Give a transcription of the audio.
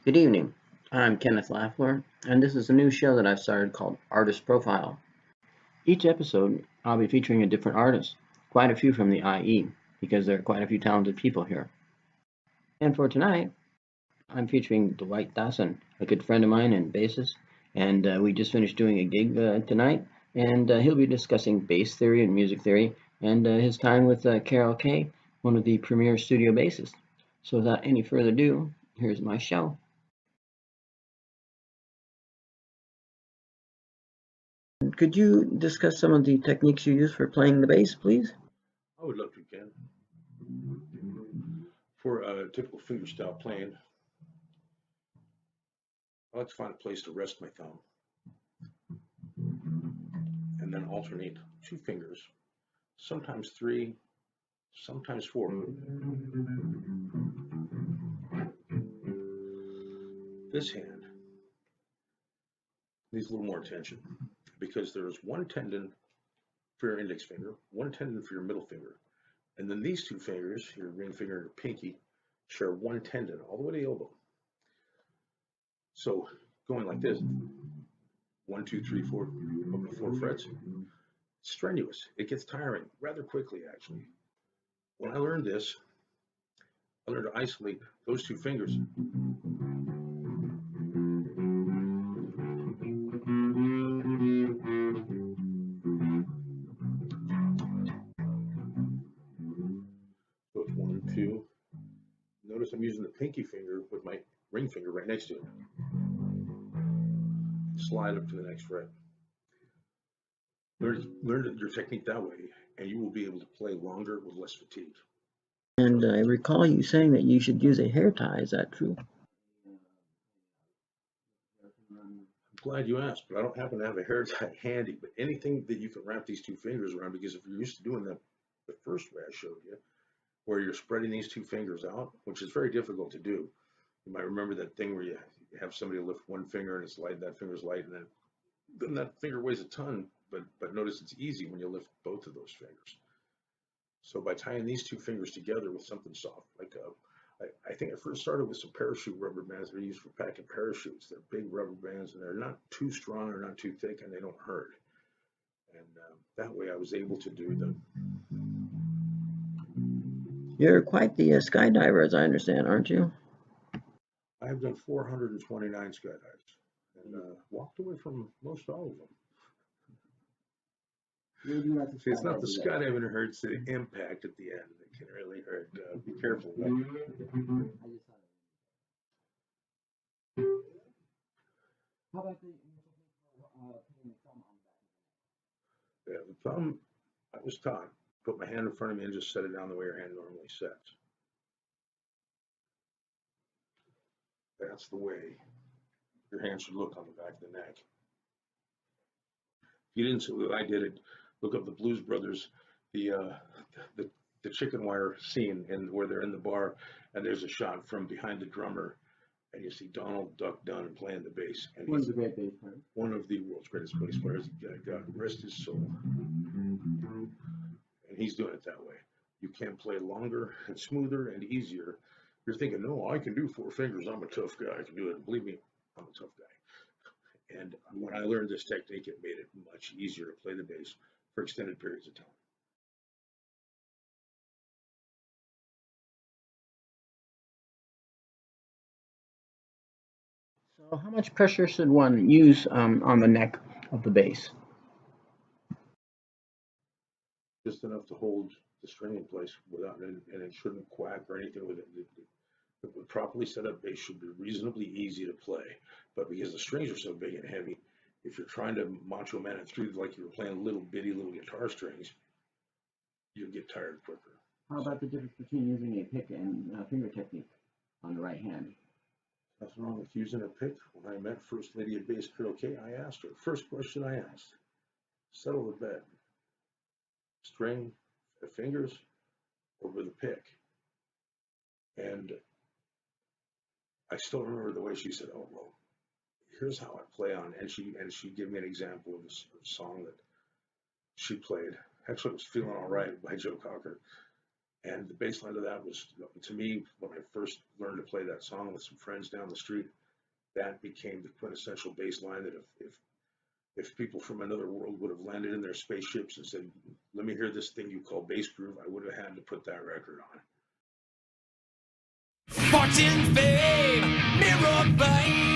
Good evening. I'm Kenneth Laffler, and this is a new show that I've started called Artist Profile. Each episode, I'll be featuring a different artist, quite a few from the IE, because there are quite a few talented people here. And for tonight, I'm featuring Dwight Dawson, a good friend of mine and bassist, and we just finished doing a gig tonight, and he'll be discussing bass theory and music theory, and his time with Carol Kaye, one of the premier studio bassists. So without any further ado, here's my show. Could you discuss some of the techniques you use for playing the bass, please? I would love to, Ken. For a typical fingerstyle playing, I like to find a place to rest my thumb and then alternate two fingers, sometimes three, sometimes four. This hand needs a little more attention because there's one tendon for your index finger, one tendon for your middle finger, and then these two fingers, your ring finger and your pinky, share one tendon all the way to the elbow. So going like this, 1, 2, 3, 4, up to 4 frets, strenuous. It gets tiring rather quickly, actually. When I learned this, I learned to isolate those two fingers. So it's 1, 2. Notice I'm using the pinky finger with my ring finger right next to it. Slide up to the next fret. Learn your technique that way, and you will be able to play longer with less fatigue. And I recall you saying that you should use a hair tie. Is that true? I'm glad you asked, but I don't happen to have a hair tie handy. But anything that you can wrap these two fingers around, because if you're used to doing that the first way I showed you, where you're spreading these two fingers out, which is very difficult to do. You might remember that thing where you have somebody lift one finger and it's light, that finger's light, and then that finger weighs a ton, but notice it's easy when you lift both of those fingers. So by tying these two fingers together with something soft, like I think I first started with some parachute rubber bands that are used for packing parachutes. They're big rubber bands and they're not too strong or not too thick and they don't hurt. And that way I was able to do them. You're quite the skydiver, as I understand, aren't you? I have done 429 skydives and walked away from most all of them. See, it's not the skydiving that hurts, the impact at the end that can really hurt. Be careful. How about the Yeah, the thumb, I was taught, put my hand in front of me and just set it down the way your hand normally sets. That's the way your hand should look on the back of the neck. If you didn't see the way I did it, look up the Blues Brothers, the chicken wire scene and where they're in the bar and there's a shot from behind the drummer and you see Donald Duck Dunn playing the bass. And One's a great bass player. One of the world's greatest bass players. God rest his soul. And he's doing it that way. You can play longer and smoother and easier. You're thinking, no, I can do 4 fingers. I'm a tough guy. I can do it. Believe me, I'm a tough guy. And when I learned this technique, it made it much easier to play the bass for extended periods of time. So how much pressure should one use on the neck of the bass? Just enough to hold the string in place without, and it shouldn't quack or anything with it. The properly set up bass should be reasonably easy to play, but because the strings are so big and heavy, if you're trying to macho man it through like you were playing little guitar strings, you'll get tired quicker. How about the difference between using a pick and finger technique on the right hand? Nothing wrong with using a pick. When I met First Lady of Bass, Carol Kaye, I asked her, first question I asked, settle the bet, string, the fingers, or with a pick? And I still remember the way she said, oh, well, here's how I play on, and she gave me an example of a song that she played. Actually, it was Feeling All Right by Joe Cocker. And the bass line of that was, to me, when I first learned to play that song with some friends down the street, that became the quintessential bass line that if people from another world would have landed in their spaceships and said, let me hear this thing you call bass groove, I would have had to put that record on. Fortune, fame, mirror, fame.